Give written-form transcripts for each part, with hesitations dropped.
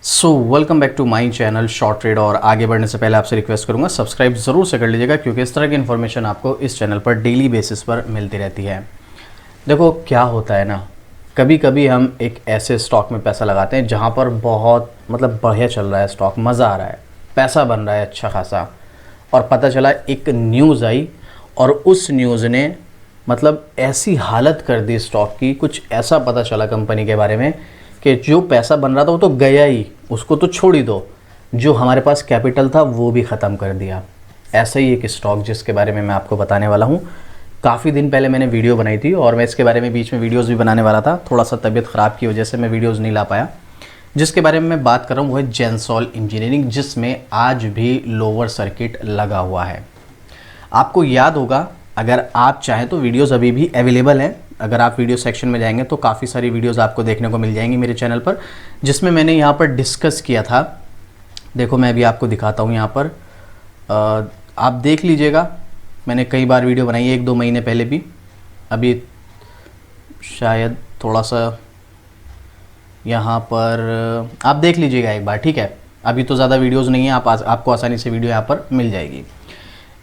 Welcome back to my channel short trade. और आगे बढ़ने से पहले आपसे रिक्वेस्ट करूंगा सब्सक्राइब ज़रूर से कर लीजिएगा, क्योंकि इस तरह की इन्फॉर्मेशन आपको इस चैनल पर डेली बेसिस पर मिलती रहती है। देखो क्या होता है ना, कभी कभी हम एक ऐसे स्टॉक में पैसा लगाते हैं जहां पर बहुत बढ़िया चल रहा है स्टॉक, मज़ा आ रहा है, पैसा बन रहा है अच्छा खासा, और पता चला एक न्यूज़ आई और उस न्यूज़ ने ऐसी हालत कर दी स्टॉक की, कुछ ऐसा पता चला कंपनी के बारे में कि जो पैसा बन रहा था वो तो गया ही, उसको तो छोड़ ही दो, जो हमारे पास कैपिटल था वो भी ख़त्म कर दिया। ऐसा ही एक स्टॉक जिसके बारे में मैं आपको बताने वाला हूँ। काफ़ी दिन पहले मैंने वीडियो बनाई थी और मैं इसके बारे में बीच में वीडियोस भी बनाने वाला था, थोड़ा सा तबीयत ख़राब की वजह से मैं वीडियोस नहीं ला पाया। जिसके बारे में मैं बात कर रहा हूँ वो है जेंसॉल इंजीनियरिंग, जिसमें आज भी लोअर सर्किट लगा हुआ है। आपको याद होगा, अगर आप चाहें तो वीडियोज़ अभी भी अवेलेबल हैं, अगर आप वीडियो सेक्शन में जाएंगे तो काफ़ी सारी वीडियोस आपको देखने को मिल जाएंगी मेरे चैनल पर, जिसमें मैंने यहाँ पर डिस्कस किया था। देखो मैं भी आपको दिखाता हूँ यहाँ पर, आप देख लीजिएगा। मैंने कई बार वीडियो बनाई है, 1-2 महीने पहले भी, अभी शायद थोड़ा सा यहाँ पर आप देख लीजिएगा एक बार, ठीक है। अभी तो ज़्यादा वीडियोज़ नहीं है, आपको आसानी से वीडियो यहाँ पर मिल जाएगी।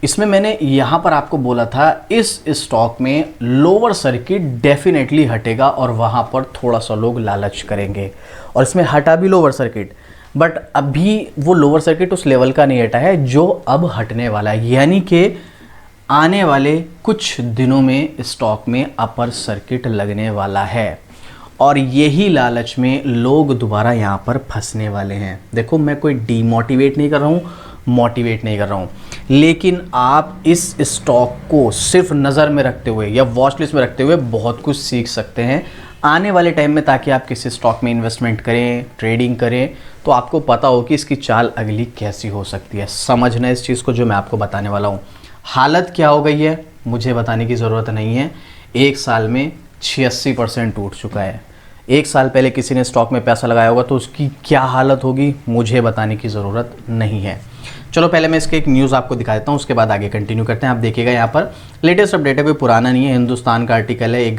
इसमें मैंने यहाँ पर आपको बोला था इस स्टॉक में लोअर सर्किट डेफिनेटली हटेगा और वहाँ पर थोड़ा सा लोग लालच करेंगे, और इसमें हटा भी लोअर सर्किट, बट अभी वो लोअर सर्किट उस लेवल का नहीं हटा है जो अब हटने वाला है। यानी कि आने वाले कुछ दिनों में स्टॉक में अपर सर्किट लगने वाला है, और यही लालच में लोग दोबारा यहाँ पर फंसने वाले हैं। देखो मैं कोई डीमोटिवेट नहीं कर रहा हूँ, मोटिवेट नहीं कर रहा हूँ, लेकिन आप इस स्टॉक को सिर्फ नज़र में रखते हुए या वॉच लिस्ट में रखते हुए बहुत कुछ सीख सकते हैं आने वाले टाइम में, ताकि आप किसी स्टॉक में इन्वेस्टमेंट करें, ट्रेडिंग करें, तो आपको पता हो कि इसकी चाल अगली कैसी हो सकती है। समझना इस चीज़ को जो मैं आपको बताने वाला हूँ। हालत क्या हो गई है मुझे बताने की ज़रूरत नहीं है। एक साल में 86% टूट चुका है। एक साल पहले किसी ने स्टॉक में पैसा लगाया होगा तो उसकी क्या हालत होगी मुझे बताने की ज़रूरत नहीं है। चलो पहले मैं इसके एक न्यूज़ आपको दिखा देता हूँ, उसके बाद आगे कंटिन्यू करते हैं। आप देखिएगा यहाँ पर लेटेस्ट अपडेट है, कोई पुराना नहीं है, हिंदुस्तान का आर्टिकल है, एक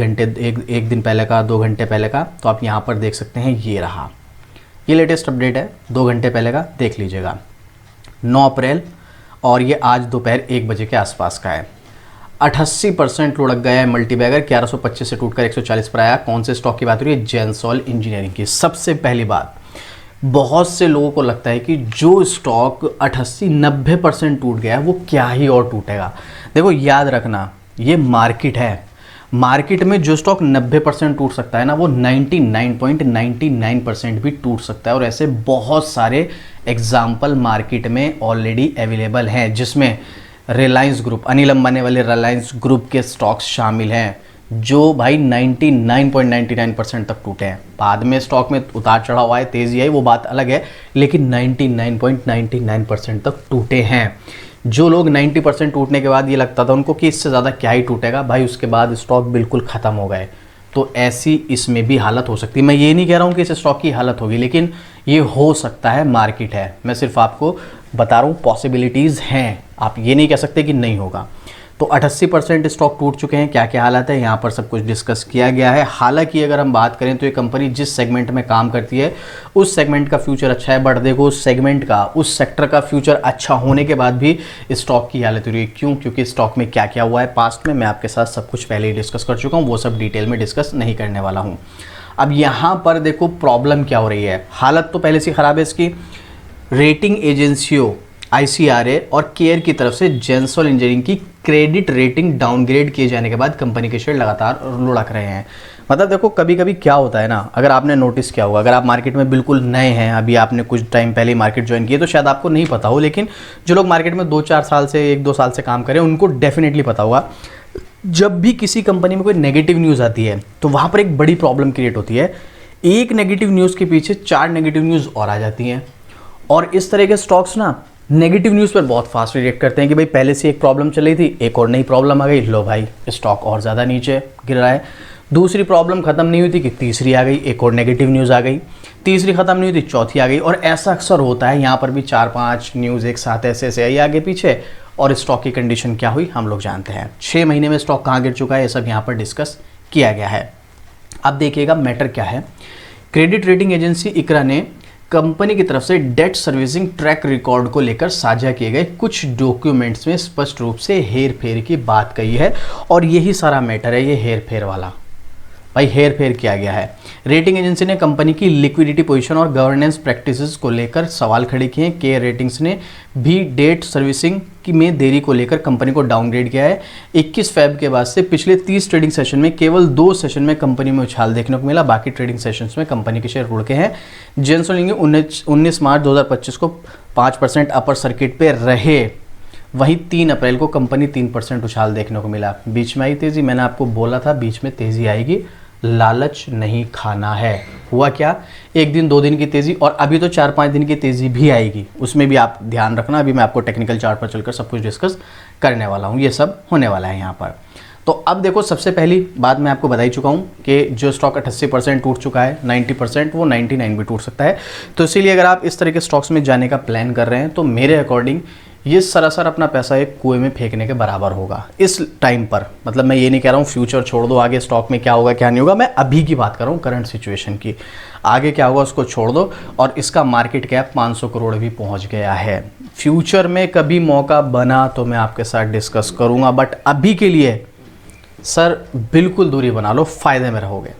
दिन पहले का, 2 घंटे पहले का। तो आप यहाँ पर देख सकते हैं, ये रहा, ये लेटेस्ट अपडेट है 2 घंटे पहले का, देख लीजिएगा, 9 अप्रैल, और ये आज दोपहर 1 बजे के आसपास का है। 88% लुढ़क गया है मल्टीबैगर, 1125 से टूटकर 140 पर आया। कौन से स्टॉक की बात हो रही है? जेंसॉल इंजीनियरिंग की। सबसे पहली बात, बहुत से लोगों को लगता है कि जो स्टॉक 80-90% टूट गया है वो क्या ही और टूटेगा। देखो याद रखना, ये मार्केट है, मार्केट में जो स्टॉक 90% टूट सकता है ना, वो 99.99% भी टूट सकता है। और ऐसे बहुत सारे एग्जाम्पल मार्केट में ऑलरेडी अवेलेबल हैं, जिसमें रिलायंस ग्रुप, अनिल अंबानी वाले रिलायंस ग्रुप के स्टॉक्स शामिल हैं, जो भाई 99.99% तक टूटे हैं। बाद में स्टॉक में उतार चढ़ाव आए, तेज़ी आई, वो बात अलग है, लेकिन 99.99% तक टूटे हैं। जो लोग 90% टूटने के बाद ये लगता था उनको कि इससे ज़्यादा क्या ही टूटेगा, भाई उसके बाद स्टॉक बिल्कुल ख़त्म हो गए। तो ऐसी इसमें भी हालत हो सकती है। मैं ये नहीं कह रहा हूँ कि इस स्टॉक की हालत होगी, लेकिन ये हो सकता है, मार्केट है। मैं सिर्फ आपको बता रहा हूँ पॉसिबिलिटीज़ हैं, आप ये नहीं कह सकते कि नहीं होगा। तो 88% स्टॉक टूट चुके हैं। क्या क्या हालत है यहाँ पर सब कुछ डिस्कस किया गया है। हालांकि अगर हम बात करें तो ये कंपनी जिस सेगमेंट में काम करती है उस सेगमेंट का फ्यूचर अच्छा है, बट देखो उस सेगमेंट का, उस सेक्टर का फ्यूचर अच्छा होने के बाद भी स्टॉक की हालत हो रही है। क्यों? क्योंकि स्टॉक में क्या क्या हुआ है पास्ट में, मैं आपके साथ सब कुछ पहले ही डिस्कस कर चुका हूँ, वो सब डिटेल में डिस्कस नहीं करने वाला हूँ। अब यहाँ पर देखो प्रॉब्लम क्या हो रही है। हालत तो पहले से ख़राब है इसकी। रेटिंग एजेंसियों ICRA और केयर की तरफ से जेंसॉल इंजीनियरिंग की क्रेडिट रेटिंग डाउनग्रेड किए जाने के बाद कंपनी के शेयर लगातार लुढ़क रहे हैं। देखो कभी कभी क्या होता है ना, अगर आपने नोटिस किया होगा, अगर आप मार्केट में बिल्कुल नए हैं, अभी आपने कुछ टाइम पहले मार्केट ज्वाइन किया, तो शायद आपको नहीं पता हो, लेकिन जो लोग मार्केट में 2-4 साल से, 1-2 साल से काम करें, उनको डेफिनेटली पता होगा, जब भी किसी कंपनी में कोई नेगेटिव न्यूज़ आती है तो वहाँ पर एक बड़ी प्रॉब्लम क्रिएट होती है। एक नेगेटिव न्यूज़ के पीछे 4 नेगेटिव न्यूज़ और आ जाती हैं, और इस तरह के स्टॉक्स ना नेगेटिव न्यूज़ पर बहुत फास्ट रिएक्ट करते हैं कि भाई पहले से एक प्रॉब्लम चल रही थी, एक और नई प्रॉब्लम आ गई, लो भाई स्टॉक और ज़्यादा नीचे गिर रहा है। दूसरी प्रॉब्लम ख़त्म नहीं हुई थी कि तीसरी आ गई, एक और नेगेटिव न्यूज़ आ गई, तीसरी ख़त्म नहीं हुई थी, चौथी आ गई, और ऐसा अक्सर होता है। यहाँ पर भी 4-5 न्यूज़ एक साथ ऐसे ऐसे आई आगे पीछे, और स्टॉक की कंडीशन क्या हुई हम लोग जानते हैं। 6 महीने में स्टॉक कहाँ गिर चुका है, ये सब यहाँ पर डिस्कस किया गया है। अब देखिएगा मैटर क्या है। क्रेडिट रेटिंग एजेंसी ICRA ने कंपनी की तरफ से डेट सर्विसिंग ट्रैक रिकॉर्ड को लेकर साझा किए गए कुछ डॉक्यूमेंट्स में स्पष्ट रूप से हेर फेर की बात कही है और यही सारा मैटर है, ये हेर फेर वाला। भाई हेर फेर किया गया है। रेटिंग एजेंसी ने कंपनी की लिक्विडिटी पोजीशन और गवर्नेंस प्रैक्टिसेस को लेकर सवाल खड़े किए हैं। केयर रेटिंग्स ने भी डेट सर्विसिंग की में देरी को लेकर कंपनी को डाउनग्रेड किया है। 21 फ़रवरी के बाद से पिछले 30 ट्रेडिंग सेशन में केवल 2 सेशन में कंपनी में उछाल देखने को मिला, बाकी ट्रेडिंग सेशंस में कंपनी के शेयर रुड़ के हैं। जेंसन 19 मार्च 2025 को 5% अपर सर्किट पे रहे, वहीं 3 अप्रैल को कंपनी 3% उछाल देखने को मिला। बीच में आई तेज़ी, मैंने आपको बोला था बीच में तेज़ी आएगी, लालच नहीं खाना है। हुआ क्या, 1 दिन 2 दिन की तेज़ी और अभी तो 4-5 दिन की तेज़ी भी आएगी, उसमें भी आप ध्यान रखना। अभी मैं आपको टेक्निकल चार्ट पर चलकर सब कुछ डिस्कस करने वाला हूँ, ये सब होने वाला है यहाँ पर। तो अब देखो, सबसे पहली बात मैं आपको बता ही चुका हूँ कि जो स्टॉक 88% टूट चुका है, 90%, वो 99 भी टूट सकता है। तो इसीलिए अगर आप इस तरह के स्टॉक्स में जाने का प्लान कर रहे हैं तो मेरे अकॉर्डिंग ये सरासर अपना पैसा एक कुएं में फेंकने के बराबर होगा इस टाइम पर। मतलब मैं ये नहीं कह रहा हूँ फ्यूचर छोड़ दो, आगे स्टॉक में क्या होगा क्या नहीं होगा, मैं अभी की बात कर रहा हूँ, करंट सिचुएशन की। आगे क्या होगा उसको छोड़ दो। और इसका मार्केट कैप 500 करोड़ भी पहुँच गया है। फ्यूचर में कभी मौका बना तो मैं आपके साथ डिस्कस करूँगा, बट अभी के लिए सर बिल्कुल दूरी बना लो, फ़ायदे में रहोगे।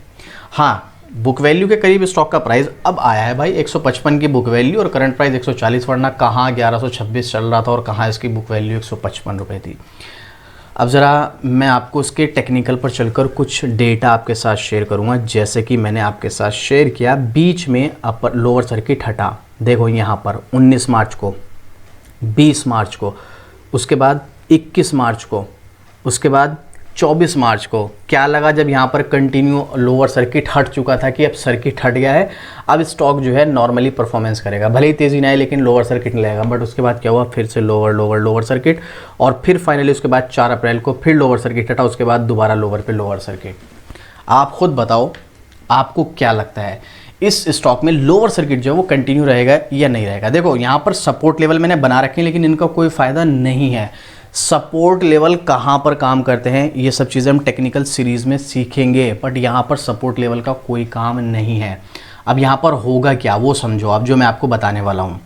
हाँ, बुक वैल्यू के करीब स्टॉक का प्राइस अब आया है भाई, 155 की बुक वैल्यू और करंट प्राइस 140, वरना कहाँ 1126 चल रहा था और कहाँ इसकी बुक वैल्यू 155 रुपये थी। अब ज़रा मैं आपको इसके टेक्निकल पर चलकर कुछ डेटा आपके साथ शेयर करूँगा। जैसे कि मैंने आपके साथ शेयर किया, बीच में अपर लोअर सर्किट हटा, देखो यहाँ पर 19 मार्च को, 20 मार्च को, उसके बाद 21 मार्च को, उसके बाद 24 मार्च को। क्या लगा जब यहाँ पर कंटिन्यू लोअर सर्किट हट चुका था कि अब सर्किट हट गया है, अब स्टॉक जो है नॉर्मली परफॉर्मेंस करेगा, भले ही तेज़ी ना आए लेकिन लोअर सर्किट नहीं लगेगा। बट उसके बाद क्या हुआ, फिर से लोअर सर्किट और फिर फाइनली उसके बाद 4 अप्रैल को फिर लोअर सर्किट हटा, उसके बाद दोबारा लोअर पे लोअर सर्किट। आप खुद बताओ आपको क्या लगता है इस स्टॉक में लोअर सर्किट जो है वो कंटिन्यू रहेगा या नहीं रहेगा। देखो यहाँ पर सपोर्ट लेवल मैंने बना रखे हैं लेकिन इनका कोई फ़ायदा नहीं है। सपोर्ट लेवल कहाँ पर काम करते हैं ये सब चीज़ें हम टेक्निकल सीरीज़ में सीखेंगे, बट यहाँ पर सपोर्ट लेवल का कोई काम नहीं है। अब यहाँ पर होगा क्या वो समझो, अब जो मैं आपको बताने वाला हूँ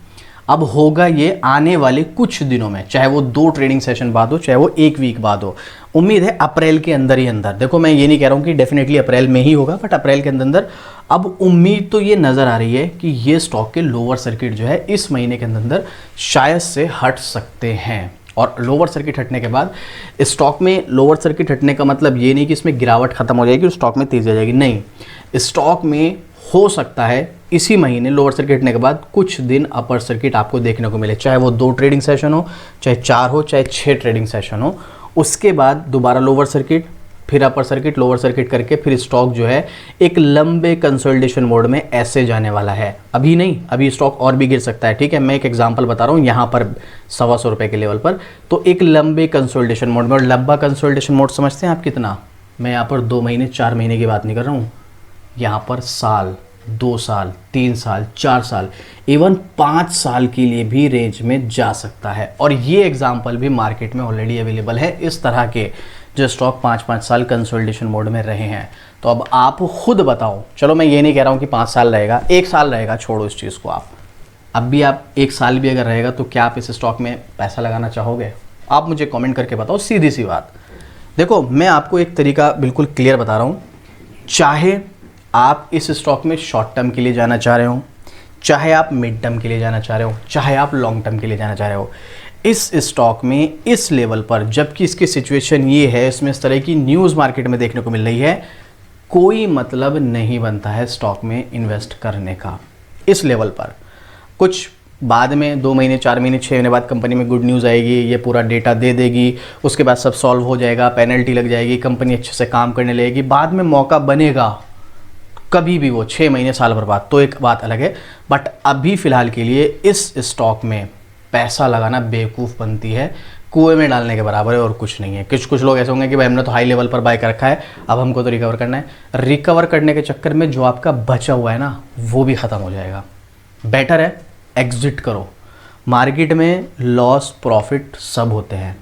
अब होगा ये आने वाले कुछ दिनों में, चाहे वो 2 ट्रेडिंग सेशन बाद हो, चाहे वो 1 वीक बाद हो। उम्मीद है अप्रैल के अंदर ही अंदर, देखो मैं ये नहीं कह रहा हूँ कि डेफिनेटली अप्रैल में ही होगा, बट अप्रैल के अंदर अब उम्मीद तो ये नज़र आ रही है कि ये स्टॉक के लोअर सर्किट जो है इस महीने के अंदर शायद से हट सकते हैं। और लोअर सर्किट हटने के बाद स्टॉक में, लोअर सर्किट हटने का मतलब ये नहीं कि इसमें गिरावट खत्म हो जाएगी और स्टॉक में तेज़ी आ जाएगी, नहीं। स्टॉक में हो सकता है इसी महीने लोअर सर्किट हटने के बाद कुछ दिन अपर सर्किट आपको देखने को मिले, चाहे वो 2 ट्रेडिंग सेशन हो, चाहे 4 हो, चाहे 6 ट्रेडिंग सेशन हो। उसके बाद दोबारा लोअर सर्किट, फिर अपर सर्किट, लोअर सर्किट करके फिर स्टॉक जो है एक लंबे कंसोलिडेशन मोड में ऐसे जाने वाला है। अभी नहीं, अभी स्टॉक और भी गिर सकता है, ठीक है। मैं एक एग्जांपल बता रहा हूँ यहाँ पर 125 रुपये के लेवल पर, तो एक लंबे कंसोलिडेशन मोड में। और लंबा कंसोलिडेशन मोड समझते हैं आप कितना, मैं यहाँ पर 2 महीने 4 महीने की बात नहीं कर रहा हूँ, यहाँ पर साल, 2 साल, 3 साल, 4 साल, इवन 5 साल के लिए भी रेंज में जा सकता है। और ये एग्जाम्पल भी मार्केट में ऑलरेडी अवेलेबल है, इस तरह के जो स्टॉक 5-5 साल कंसोलिडेशन मोड में रहे हैं। तो अब आप खुद बताओ, चलो मैं ये नहीं कह रहा हूँ कि 5 साल रहेगा, 1 साल रहेगा, छोड़ो इस चीज़ को। आप अब भी आप 1 साल भी अगर रहेगा तो क्या आप इस स्टॉक में पैसा लगाना चाहोगे? आप मुझे कमेंट करके बताओ, सीधी सी बात। देखो मैं आपको एक तरीका बिल्कुल क्लियर बता रहा हूँ, चाहे आप इस स्टॉक में शॉर्ट टर्म के लिए जाना चाह रहे हो, चाहे आप मिड टर्म के लिए जाना चाह रहे हो, चाहे आप लॉन्ग टर्म के लिए जाना चाह रहे हो, इस स्टॉक में इस लेवल पर, जबकि इसकी सिचुएशन ये है, इसमें इस तरह की न्यूज़ मार्केट में देखने को मिल रही है, कोई मतलब नहीं बनता है स्टॉक में इन्वेस्ट करने का इस लेवल पर। कुछ बाद में 2 महीने, 4 महीने, 6 महीने बाद कंपनी में गुड न्यूज़ आएगी, ये पूरा डेटा दे देगी, उसके बाद सब सॉल्व हो जाएगा, पेनल्टी लग जाएगी, कंपनी अच्छे से काम करने लगेगी, बाद में मौका बनेगा कभी भी वो 6 महीने, साल भर बाद, तो एक बात अलग है। बट अभी फ़िलहाल के लिए इस स्टॉक में पैसा लगाना बेवकूफ़ बनती है, कुएं में डालने के बराबर है और कुछ नहीं है। कुछ लोग ऐसे होंगे कि भाई हमने तो हाई लेवल पर बाय कर रखा है, अब हमको तो रिकवर करना है। रिकवर करने के चक्कर में जो आपका बचा हुआ है ना, वो भी ख़त्म हो जाएगा। बेटर है एग्जिट करो। मार्केट में लॉस प्रॉफिट सब होते हैं,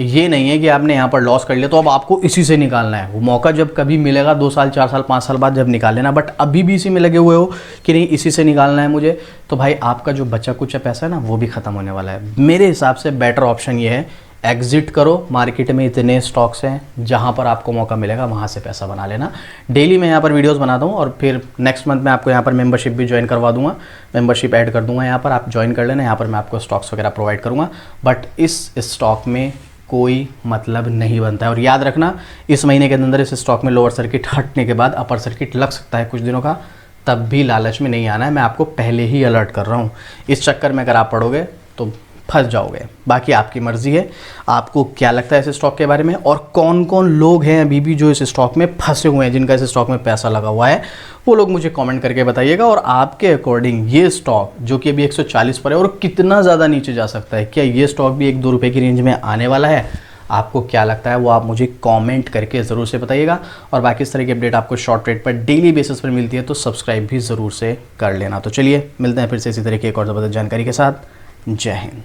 ये नहीं है कि आपने यहाँ पर लॉस कर लिया तो अब आपको इसी से निकालना है। वो मौका जब कभी मिलेगा 2 साल 4 साल 5 साल बाद जब निकाल लेना, बट अभी भी इसी में लगे हुए हो कि नहीं इसी से निकालना है मुझे, तो भाई आपका जो बचा कुछ पैसा है ना वो भी ख़त्म होने वाला है। मेरे हिसाब से बेटर ऑप्शन ये है, एग्जिट करो। मार्केट में इतने स्टॉक्स हैं जहाँ पर आपको मौका मिलेगा वहाँ से पैसा बना लेना। डेली मैं यहाँ पर वीडियोस बनाता हूँ और फिर नेक्स्ट मंथ में आपको यहाँ पर मेंबरशिप भी ज्वाइन करवा दूंगा, मेंबरशिप ऐड कर दूंगा यहाँ पर, आप ज्वाइन कर लेना। यहाँ पर मैं आपको स्टॉक्स वगैरह प्रोवाइड करूँगा, बट इस स्टॉक में कोई मतलब नहीं बनता है। और याद रखना इस महीने के अंदर इस स्टॉक में लोअर सर्किट हटने के बाद अपर सर्किट लग सकता है कुछ दिनों का, तब भी लालच में नहीं आना है। मैं आपको पहले ही अलर्ट कर रहा हूँ। इस चक्कर में अगर आप पढ़ोगे तो फंस जाओगे। बाकी आपकी मर्जी है, आपको क्या लगता है इस स्टॉक के बारे में, और कौन कौन लोग हैं अभी भी जो इस स्टॉक में फंसे हुए हैं, जिनका इस स्टॉक में पैसा लगा हुआ है, वो लोग मुझे कमेंट करके बताइएगा। और आपके अकॉर्डिंग ये स्टॉक जो कि अभी 140 पर है और कितना ज़्यादा नीचे जा सकता है, क्या ये स्टॉक भी 1-2 रुपये की रेंज में आने वाला है, आपको क्या लगता है वो आप मुझे कमेंट करके ज़रूर से बताइएगा। और बाकी इस तरह की अपडेट आपको शॉर्ट ट्रेड पर डेली बेसिस पर मिलती है, तो सब्सक्राइब भी ज़रूर से कर लेना। तो चलिए मिलते हैं फिर से इसी तरह की एक और ज़बरदस्त जानकारी के साथ। जय हिंद।